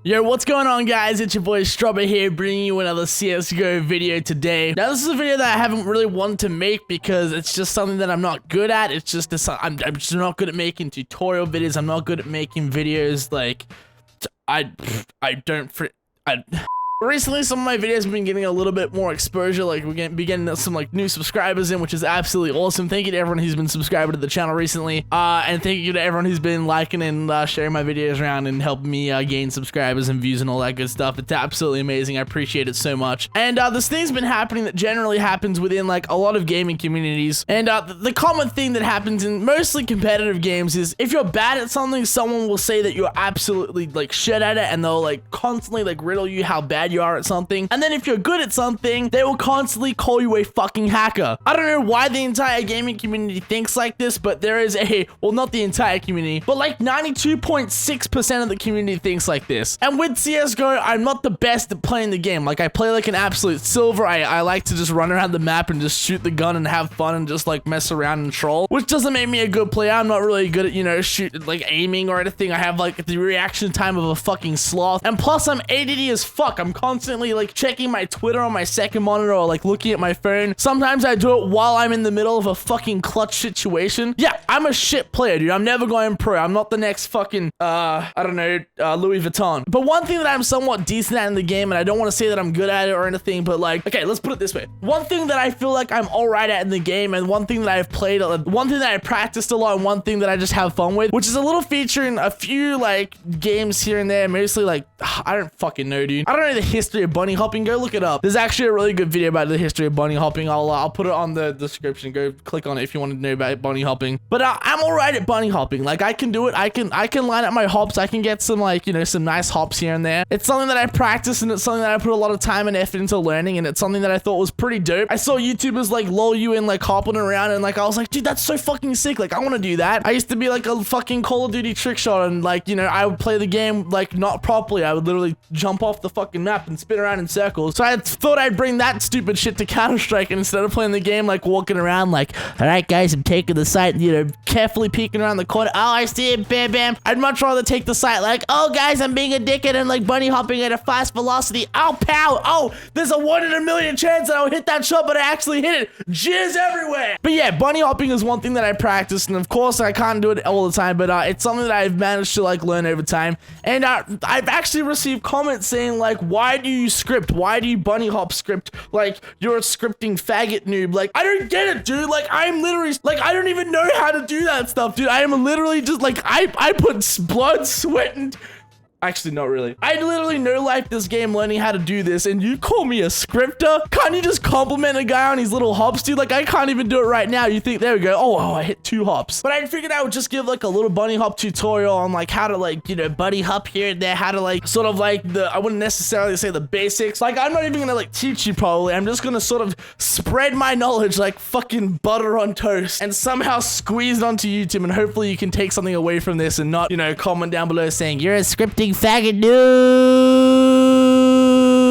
Yo, what's going on, guys? It's your boy Strubber here, bringing you another CSGO video today. Now, this is a video that I haven't really wanted to make because it's just something that I'm not good at. It's just I'm just not good at making tutorial videos. I'm not good at making videos like Recently, some of my videos have been getting a little bit more exposure, like we're getting some like new subscribers in, which is absolutely awesome. Thank you to everyone who's been subscribing to the channel recently, and thank you to everyone who's been liking and sharing my videos around and helping me gain subscribers and views and all that good stuff. It's absolutely amazing. I appreciate it so much. And this thing's been happening that generally happens within like a lot of gaming communities, and the common thing that happens in mostly competitive games is if you're bad at something, someone will say that you're absolutely like shit at it, and they'll like constantly like riddle you how bad you are at something. And then if you're good at something, they will constantly call you a fucking hacker. I don't know why the entire gaming community thinks like this, but there is well, not the entire community, but like 92.6% of the community thinks like this. And with CSGO, I'm not the best at playing the game. Like, I play like an absolute silver. I like to just run around the map and just shoot the gun and have fun and just like mess around and troll, which doesn't make me a good player. I'm not really good at, you know, like aiming or anything. I have like the reaction time of a fucking sloth, and plus I'm ADD as fuck. I'm constantly like checking my Twitter on my second monitor or like looking at my phone. Sometimes I do it while I'm in the middle of a fucking clutch situation. Yeah, I'm a shit player, dude. I'm never going pro. I'm not the next fucking I don't know, Louis Vuitton. But one thing that I'm somewhat decent at in the game, and I don't want to say that I'm good at it or anything, but like, okay, let's put it this way. One thing that I feel like I'm all right at in the game, and one thing that I've played, one thing that I practiced a lot, and one thing that I just have fun with, which is a little feature in a few like games here and there, mostly like, I don't fucking know, dude. I don't know the history of bunny hopping. Go look it up. There's actually a really good video about the history of bunny hopping. I'll put it on the description. Go click on it if you want to know about bunny hopping. But I'm all right at bunny hopping. Like, I can do it. I can line up my hops. I can get some like, you know, some nice hops here and there. It's something that I practice, and it's something that I put a lot of time and effort into learning, and it's something that I thought was pretty dope. I saw YouTubers like lull you in like hopping around, and like I was like, dude, that's so fucking sick. Like, I want to do that. I used to be like a fucking Call of Duty trick shot, and like, you know, I would play the game like not properly. I would literally jump off the fucking map and spin around in circles. So I thought I'd bring that stupid shit to Counter-Strike, and instead of playing the game like walking around like, all right guys, I'm taking the site, you know, carefully peeking around the corner, oh, I see it, bam bam, I'd much rather take the site like, oh guys, I'm being a dickhead and like bunny hopping at a fast velocity, oh pow, oh, there's a 1 in a million chance that I'll hit that shot, but I actually hit it, jizz everywhere. But yeah, bunny hopping is one thing that I practice, and of course I can't do it all the time, but it's something that I've managed to like learn over time. And I've actually received comments saying like, why do you script? Why do you bunny hop script? Like, you're a scripting faggot noob. Like, I don't get it, dude. Like, I'm literally like, I don't even know how to do that stuff, dude. I am literally just like, I put blood, sweat, and actually, not really. I literally no life this game learning how to do this, and you call me a scripter? Can't you just compliment a guy on his little hops, dude? Like, I can't even do it right now. You think, there we go. Oh, I hit 2 hops. But I figured I would just give like a little bunny hop tutorial on like how to like, you know, bunny hop here and there, how to like sort of like I wouldn't necessarily say the basics. Like, I'm not even gonna like teach you probably. I'm just gonna sort of spread my knowledge like fucking butter on toast and somehow squeeze it onto YouTube, and hopefully you can take something away from this and not, you know, comment down below saying you're a scripting faggot noob.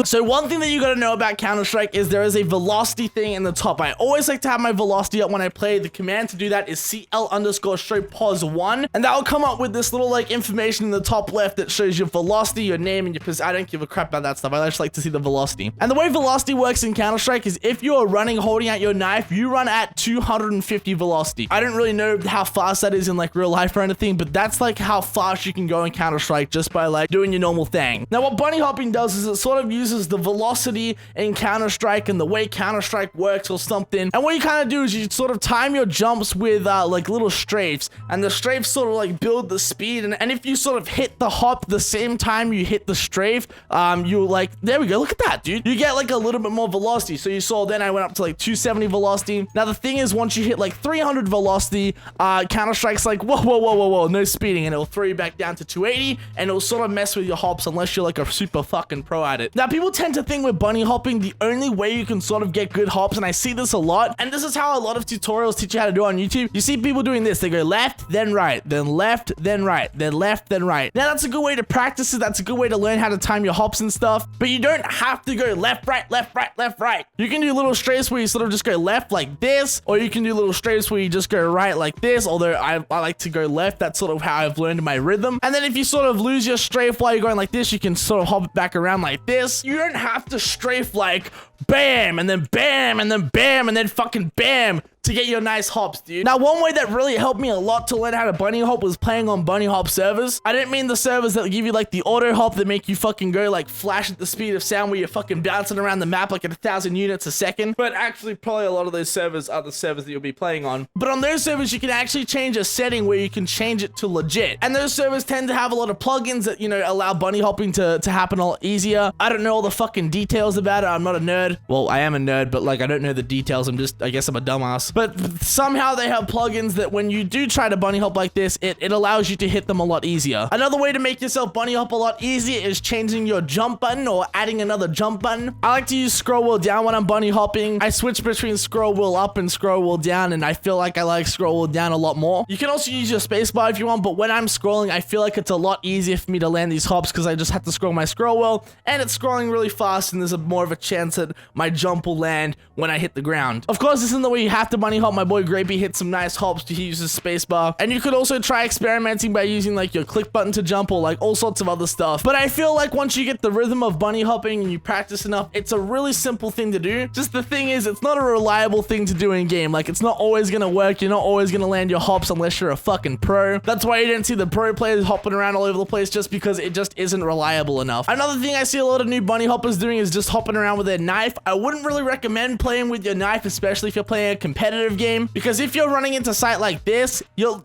So one thing that you gotta know about Counter-Strike is there is a velocity thing in the top. I always like to have my velocity up when I play. The command to do that is CL_show_pos1, and that will come up with this little like information in the top left that shows your velocity, your name, and your position. I don't give a crap about that stuff. I just like to see the velocity. And the way velocity works in Counter-Strike is if you are running holding out your knife, you run at 250 velocity. I don't really know how fast that is in like real life or anything, but that's like how fast you can go in Counter-Strike just by like doing your normal thing. Now what bunny hopping does is it sort of uses the velocity in Counter-Strike and the way Counter-Strike works or something. And what you kind of do is you sort of time your jumps with like little strafes, and the strafes sort of like build the speed. And if you sort of hit the hop the same time you hit the strafe, you like, there we go, look at that, dude. You get like a little bit more velocity. So you saw then I went up to like 270 velocity. Now the thing is, once you hit like 300 velocity, Counter-Strike's like, whoa, no speeding, and it'll throw you back down to 280, and it'll sort of mess with your hops unless you're like a super fucking pro at it. Now people people tend to think with bunny hopping, the only way you can sort of get good hops, and I see this a lot, and this is how a lot of tutorials teach you how to do on YouTube. You see people doing this. They go left, then right, then left, then right, then left, then right. Now, that's a good way to practice it. That's a good way to learn how to time your hops and stuff, but you don't have to go left, right, left, right, left, right. You can do little strafes where you sort of just go left like this, or you can do little strafes where you just go right like this, although I like to go left. That's sort of how I've learned my rhythm. And then if you sort of lose your strafe while you're going like this, you can sort of hop it back around like this. You don't have to strafe like bam, and then bam, and then bam, and then fucking bam to get your nice hops, dude. Now, one way that really helped me a lot to learn how to bunny hop was playing on bunny hop servers. I didn't mean the servers that give you like the auto hop that make you fucking go like flash at the speed of sound where you're fucking bouncing around the map like at 1,000 units a second, but actually probably a lot of those servers are the servers that you'll be playing on. But on those servers, you can actually change a setting where you can change it to legit. And those servers tend to have a lot of plugins that, you know, allow bunny hopping to happen a lot easier. I don't know all the fucking details about it. I'm not a nerd. Well, I am a nerd, but like I don't know the details. I guess I'm a dumbass. But somehow they have plugins that when you do try to bunny hop like this, it allows you to hit them a lot easier. Another way to make yourself bunny hop a lot easier is changing your jump button or adding another jump button. I like to use scroll wheel down when I'm bunny hopping. I switch between scroll wheel up and scroll wheel down, and I feel like I like scroll wheel down a lot more. You can also use your spacebar if you want, but when I'm scrolling, I feel like it's a lot easier for me to land these hops because I just have to scroll my scroll wheel, and it's scrolling really fast, and there's more of a chance that my jump will land when I hit the ground. Of course, this isn't the way you have to bunny hop. My boy Grapey hit some nice hops to use his spacebar, and you could also try experimenting by using like your click button to jump or like all sorts of other stuff. But I feel like once you get the rhythm of bunny hopping and you practice enough, it's a really simple thing to do. Just the thing is, it's not a reliable thing to do in game. Like, it's not always gonna work. You're not always gonna land your hops unless you're a fucking pro. That's why you don't see the pro players hopping around all over the place, just because it just isn't reliable enough. Another thing I see a lot of new bunny hoppers doing is just hopping around with their knife. I wouldn't really recommend playing with your knife, especially if you're playing a competitive game, because if you're running into sight like this, you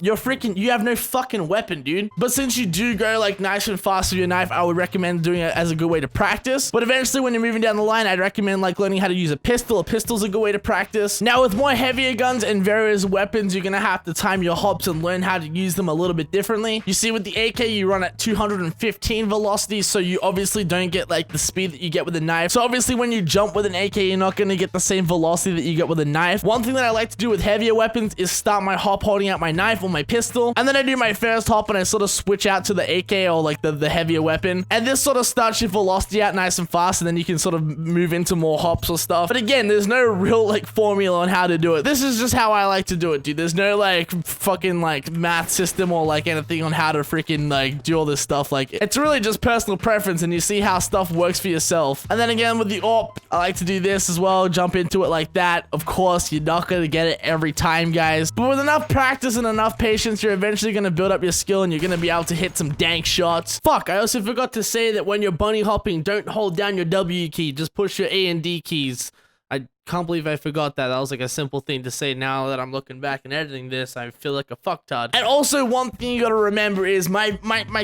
have no fucking weapon, dude. But since you do go like nice and fast with your knife, I would recommend doing it as a good way to practice. But eventually, when you're moving down the line, I'd recommend like learning how to use a pistol. A pistol's a good way to practice. Now, with more heavier guns and various weapons, you're gonna have to time your hops and learn how to use them a little bit differently. You see, with the AK, you run at 215 velocity, so you obviously don't get like the speed that you get with a knife. So obviously, when you jump with an AK, you're not gonna get the same velocity that you get with a knife. One thing that I like to do with heavier weapons is start my hop holding out my knife or my pistol, and then I do my first hop and I sort of switch out to the AK or like the heavier weapon, and this sort of starts your velocity out nice and fast, and then you can sort of move into more hops or stuff. But again, there's no real like formula on how to do it. This is just how I like to do it, dude. There's no like fucking like math system or like anything on how to freaking like do all this stuff. Like, it's really just personal preference, and you see how stuff works for yourself. And then again, with the AWP, I like to do this as well, jump into it like that. Of course, you're not gonna get it every time, guys, but with enough practice and enough patience, you're eventually gonna build up your skill and you're gonna be able to hit some dank shots. Fuck, I also forgot to say that when you're bunny hopping, don't hold down your W key, just push your A and D keys. I can't believe I forgot that. That was like a simple thing to say. Now that I'm looking back and editing this, I feel like a fucktard. And also, one thing you gotta remember is my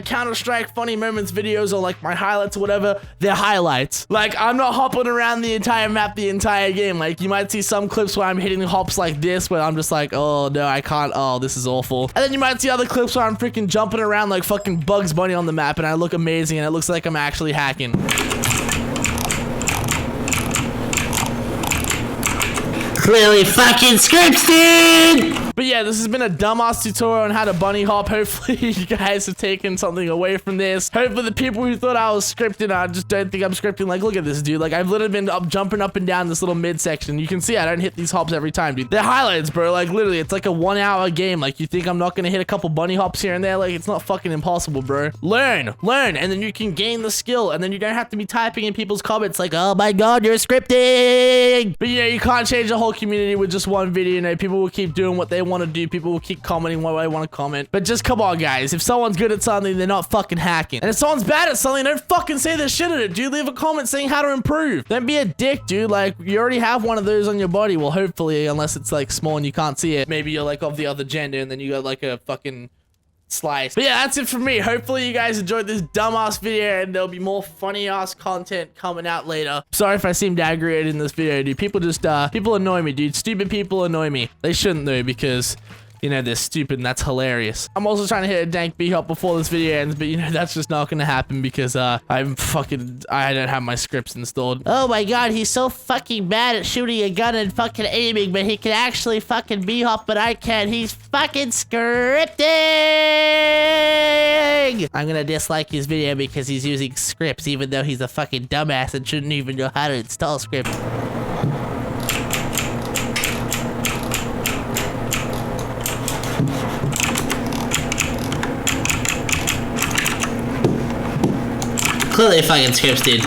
Counter-Strike funny moments videos, or like my highlights or whatever, they're highlights. Like, I'm not hopping around the entire map the entire game. Like, you might see some clips where I'm hitting hops like this, where I'm just like, oh no, I can't, oh, this is awful. And then you might see other clips where I'm freaking jumping around like fucking Bugs Bunny on the map, and I look amazing, and it looks like I'm actually hacking. Clearly fucking scripted! But yeah, this has been a dumbass tutorial on how to bunny hop. Hopefully you guys have taken something away from this. Hopefully the people who thought I was scripting, I just don't think I'm scripting. Like, look at this, dude. Like, I've literally been jumping up and down this little midsection. You can see I don't hit these hops every time, dude. They're highlights, bro. Like, literally, it's like a 1 hour game. Like, you think I'm not gonna hit a couple bunny hops here and there? Like, it's not fucking impossible, bro. Learn, and then you can gain the skill, and then you don't have to be typing in people's comments like, oh my god, you're scripting. But yeah, you can't change the whole community with just one video. You know, people will keep doing what they want to do. People will keep commenting what they want to comment. But just come on, guys. If someone's good at something, they're not fucking hacking. And if someone's bad at something, don't fucking say they're shit at it, dude. Leave a comment saying how to improve. Don't be a dick, dude. Like, you already have one of those on your body. Well, hopefully, unless it's like small and you can't see it. Maybe you're like of the other gender and then you got like a fucking slice. But yeah, that's it for me. Hopefully you guys enjoyed this dumbass video, and there'll be more funny ass content coming out later. Sorry if I seemed aggravated in this video, dude. People just people annoy me, dude. Stupid people annoy me. They shouldn't though, because You know, they're stupid and that's hilarious. I'm also trying to hit a dank B-hop before this video ends, but you know, that's just not gonna happen because I don't have my scripts installed. Oh my god, he's so fucking bad at shooting a gun and fucking aiming, but he can actually fucking B-hop, but I can't. He's fucking scripting! I'm gonna dislike his video because he's using scripts, even though he's a fucking dumbass and shouldn't even know how to install scripts. Clearly fucking scripts, dude.